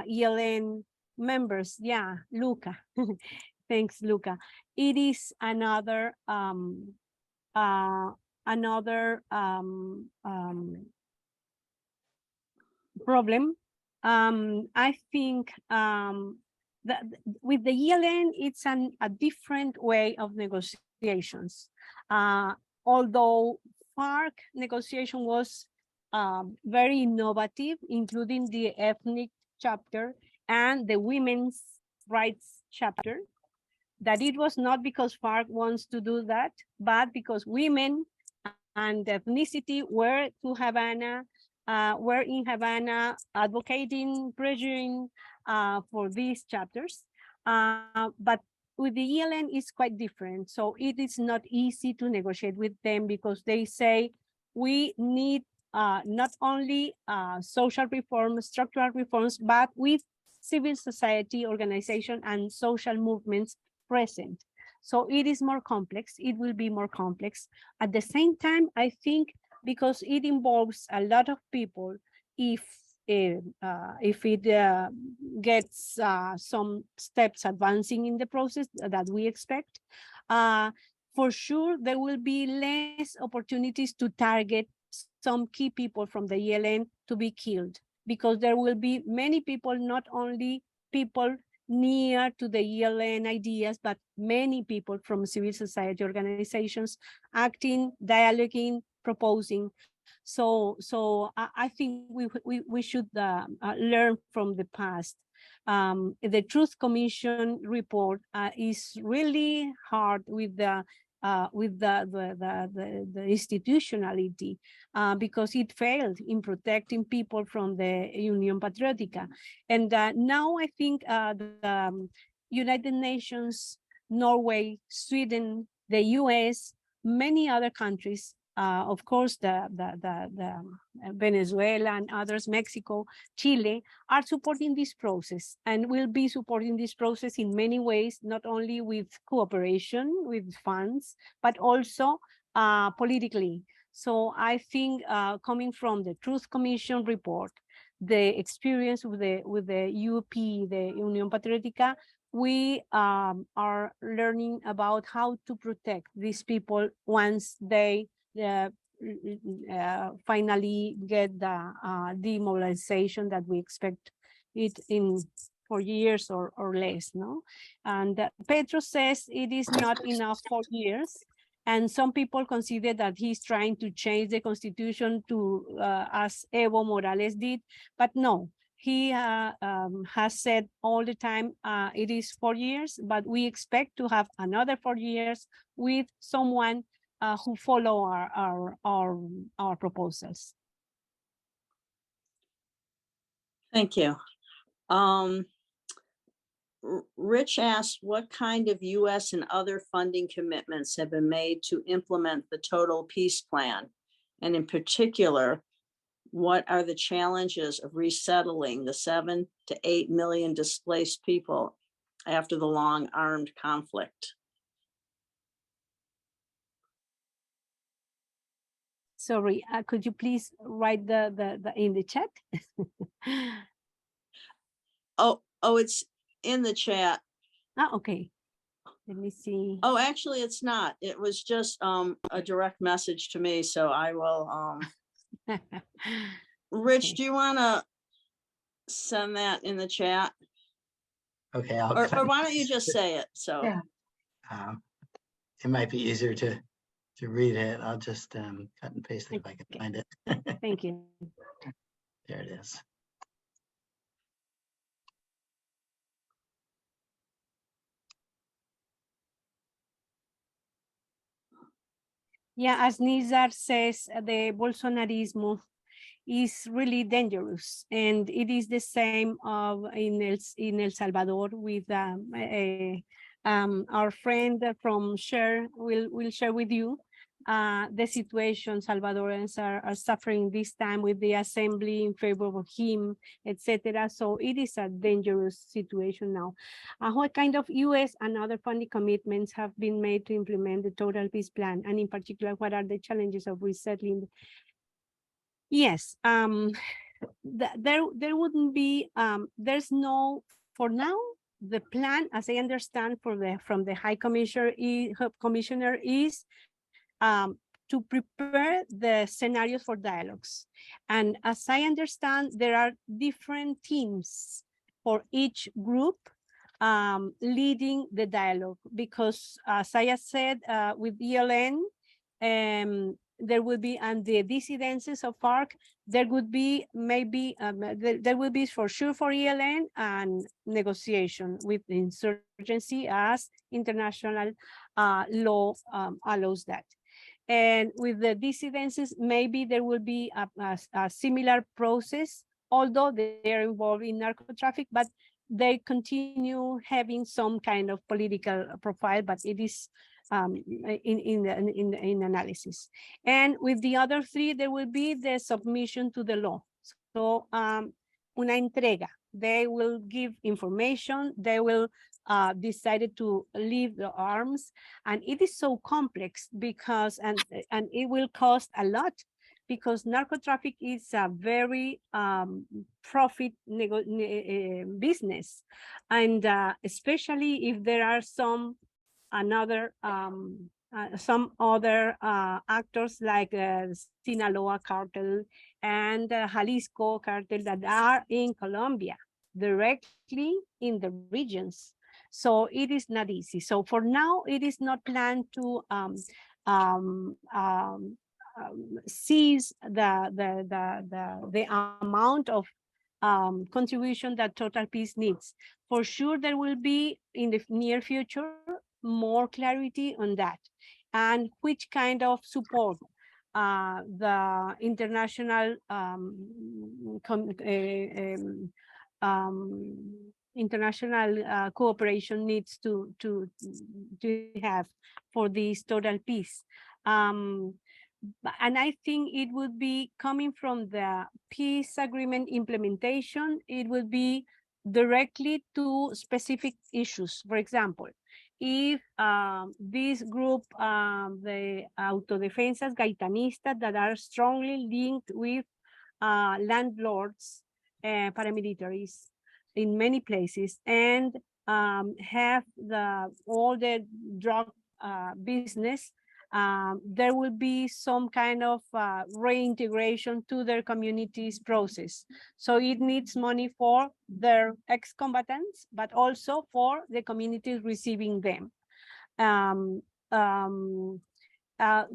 ELN members. Yeah, Luca. Thanks, Luca. It is another problem. I think that with the ELN, it's a different way of negotiations. Although FARC negotiation was very innovative, including the ethnic chapter and the women's rights chapter, that it was not because FARC wants to do that, but because women and ethnicity were in Havana advocating, pressuring for these chapters. But with the ELN, it's quite different. So it is not easy to negotiate with them, because they say we need not only social reforms, structural reforms, but with civil society organization and social movements present. So it is more complex. It will be more complex. At the same time, I think because it involves a lot of people, if it gets some steps advancing in the process that we expect, for sure there will be less opportunities to target some key people from the ELN to be killed, because there will be many people, not only people near to the ELN ideas, but many people from civil society organizations acting, dialoguing, proposing. So I think we should learn from the past. The Truth Commission report is really hard with the institutionality, because it failed in protecting people from the Unión Patriótica. And now I think the United Nations, Norway, Sweden, the US, many other countries, of course, the Venezuela and others, Mexico, Chile, are supporting this process and will be supporting this process in many ways, not only with cooperation, with funds, but also politically. So I think coming from the Truth Commission report, the experience with the UP, the Unión Patriótica, we are learning about how to protect these people once they finally get the demobilization that we expect it in 4 years or less, no? And Pedro says it is not enough 4 years. And some people consider that he's trying to change the constitution to, as Evo Morales did, but no. He has said all the time it is 4 years, but we expect to have another 4 years with someone who follow our proposals. Thank you. Rich asked, what kind of US and other funding commitments have been made to implement the total peace plan? And in particular, what are the challenges of resettling the 7 to 8 million displaced people after the long armed conflict? Sorry, could you please write the in the chat? Oh, it's in the chat. Okay. Let me see. Oh, actually, it's not. It was just a direct message to me. So I will. Rich, Okay. do you want to send that in the chat? Okay, or why don't you just say it? So yeah. It might be easier to read it. I'll just cut and paste it if I can find it. Thank you. There it is. Yeah, as Nizar says, the Bolsonarismo is really dangerous, and it is the same in El Salvador with our friend from Share will share with you the situation Salvadorans are suffering this time with the assembly in favor of him, etc. So it is a dangerous situation now. What kind of US and other funding commitments have been made to implement the total peace plan, and in particular, what are the challenges of resettling? Yes, there wouldn't be, there's no, for now, the plan, as I understand from the High Commissioner is to prepare the scenarios for dialogues. And as I understand, there are different teams for each group leading the dialogue, because as I said, with ELN, there will be, and the dissidences of FARC, there would be maybe, there will be for sure for ELN and negotiation with the insurgency as international law allows that. And with the dissidences, maybe there will be a similar process, although they are involved in narco traffic, but they continue having some kind of political profile, but it is in analysis. And with the other three, there will be the submission to the law. So una entrega, they will give information, they will decide to leave the arms, and it is so complex because, and it will cost a lot, because narco traffic is a very profit business, and especially if there are some another some other actors like Sinaloa cartel and Jalisco cartel that are in Colombia, directly in the regions. So it is not easy. So for now, it is not planned to seize the amount of contribution that Total Peace needs. For sure, there will be in the near future more clarity on that and which kind of support the international international cooperation needs to have for this total peace. And I think it would be coming from the peace agreement implementation, it would be directly to specific issues. For example, if this group, the autodefensas gaitanistas that are strongly linked with landlords, paramilitaries in many places, and have all the drug business, there will be some kind of reintegration to their communities process. So it needs money for their ex-combatants, but also for the communities receiving them.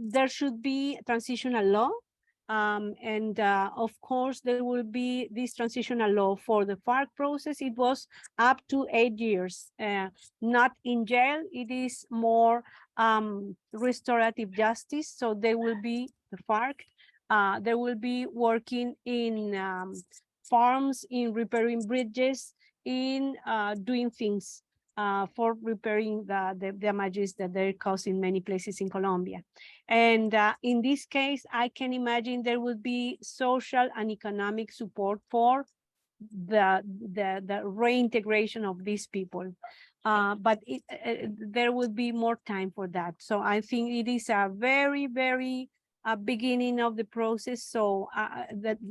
There should be a transitional law. And of course, there will be this transitional law for the FARC process. It was up to 8 years, not in jail. It is more restorative justice. So they will be the FARC. They will be working in farms, in repairing bridges, in doing things for repairing the damages that they're causing many places in Colombia. And in this case, I can imagine there would be social and economic support for the reintegration of these people. But there would be more time for that. So I think it is a very, very beginning of the process. So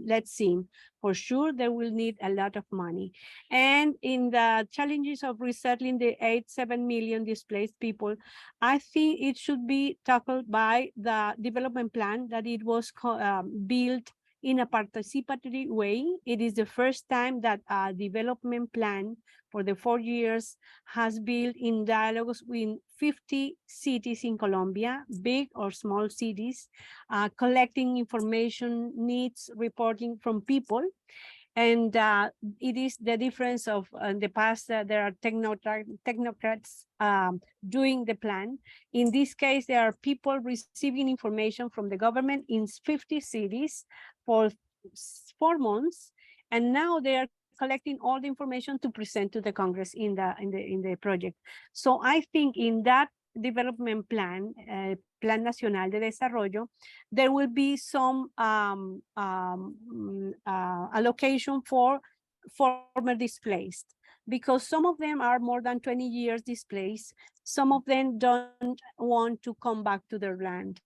let's see. For sure, they will need a lot of money. And in the challenges of resettling the 7 million displaced people, I think it should be tackled by the development plan that it was built in a participatory way. It is the first time that a development plan for the 4 years has built in dialogues with 50 cities in Colombia, big or small cities, collecting information, needs, reporting from people. And it is the difference of in the past, there are technocrats doing the plan. In this case, there are people receiving information from the government in 50 cities for 4 months. And now they are collecting all the information to present to the Congress in the project. So I think in that development plan, Plan Nacional de Desarrollo, there will be some allocation for former displaced, because some of them are more than 20 years displaced. Some of them don't want to come back to their land.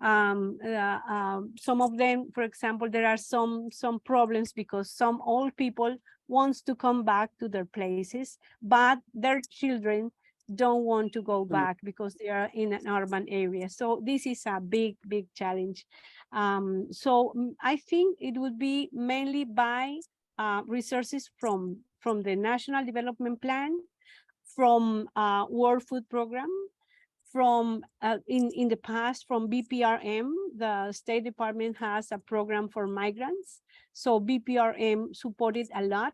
Some of them, for example, there are some problems because some old people wants to come back to their places, but their children don't want to go back because they are in an urban area. So this is a big challenge. So I think it would be mainly by resources from the National Development Plan, from World Food Program, from in the past from BPRM. The State Department has a program for migrants, so BPRM supported a lot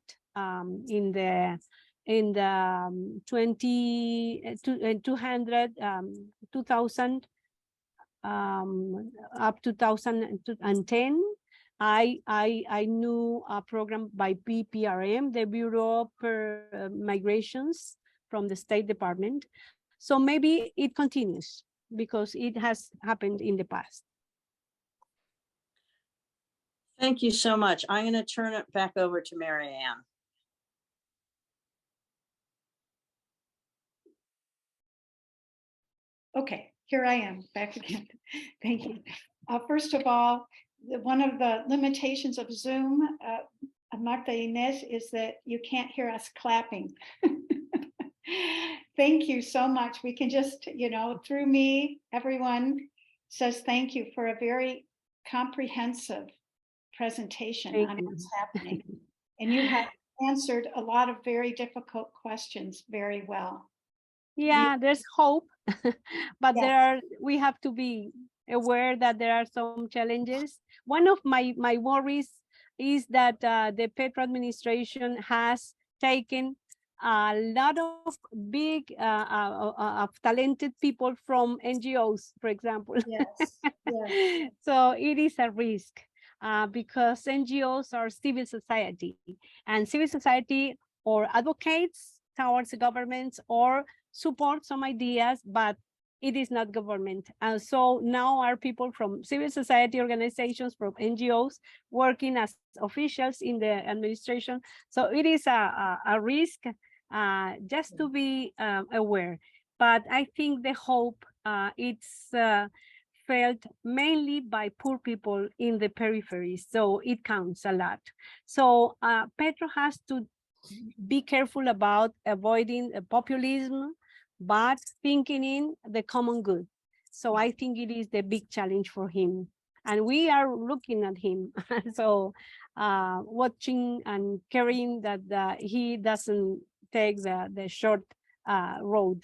in the 2000 up to 2010. I knew a program by BPRM, the Bureau for Migrations from the State Department. So maybe it continues because it has happened in the past. Thank you so much. I'm going to turn it back over to Marianne. Okay, here I am back again. Thank you. First of all, one of the limitations of Zoom, Marta Inés, is that you can't hear us clapping. Thank you so much. We can just, through me, everyone says thank you for a very comprehensive presentation Thank on you. what's happening. And you have answered a lot of very difficult questions very well. Yeah, there's hope, but Yes. we have to be aware that there are some challenges. One of my worries is that the Petro administration has taken a lot of big of talented people from NGOs, for example. Yes. Yes. So it is a risk because NGOs are civil society, and civil society or advocates towards the governments or support some ideas, but it is not government. And so now are people from civil society organizations, from NGOs, working as officials in the administration. So it is a risk just to be aware. But I think the hope it's felt mainly by poor people in the periphery. So it counts a lot. So Petro has to be careful about avoiding populism, but thinking in the common good. So I think it is the big challenge for him. And we are looking at him. So watching and caring that he doesn't take the short road.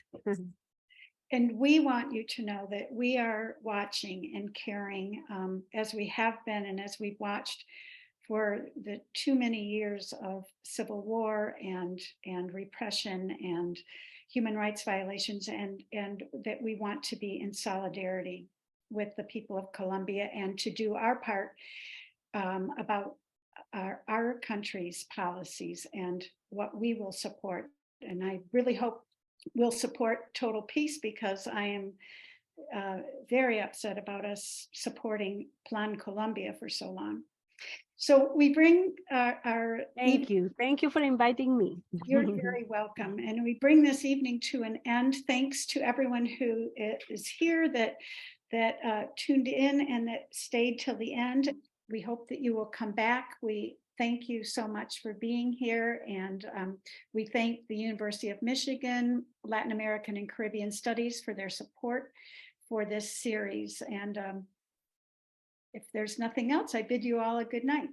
And we want you to know that we are watching and caring as we have been and as we've watched for the too many years of civil war and repression and human rights violations, and that we want to be in solidarity with the people of Colombia and to do our part about our country's policies and what we will support. And I really hope we'll support Total Peace, because I am very upset about us supporting Plan Colombia for so long. So we bring our Thank you. Thank you for inviting me. You're very welcome. And we bring this evening to an end. Thanks to everyone who is here that tuned in and that stayed till the end. We hope that you will come back. We thank you so much for being here. And we thank the University of Michigan, Latin American and Caribbean Studies for their support for this series. And if there's nothing else, I bid you all a good night.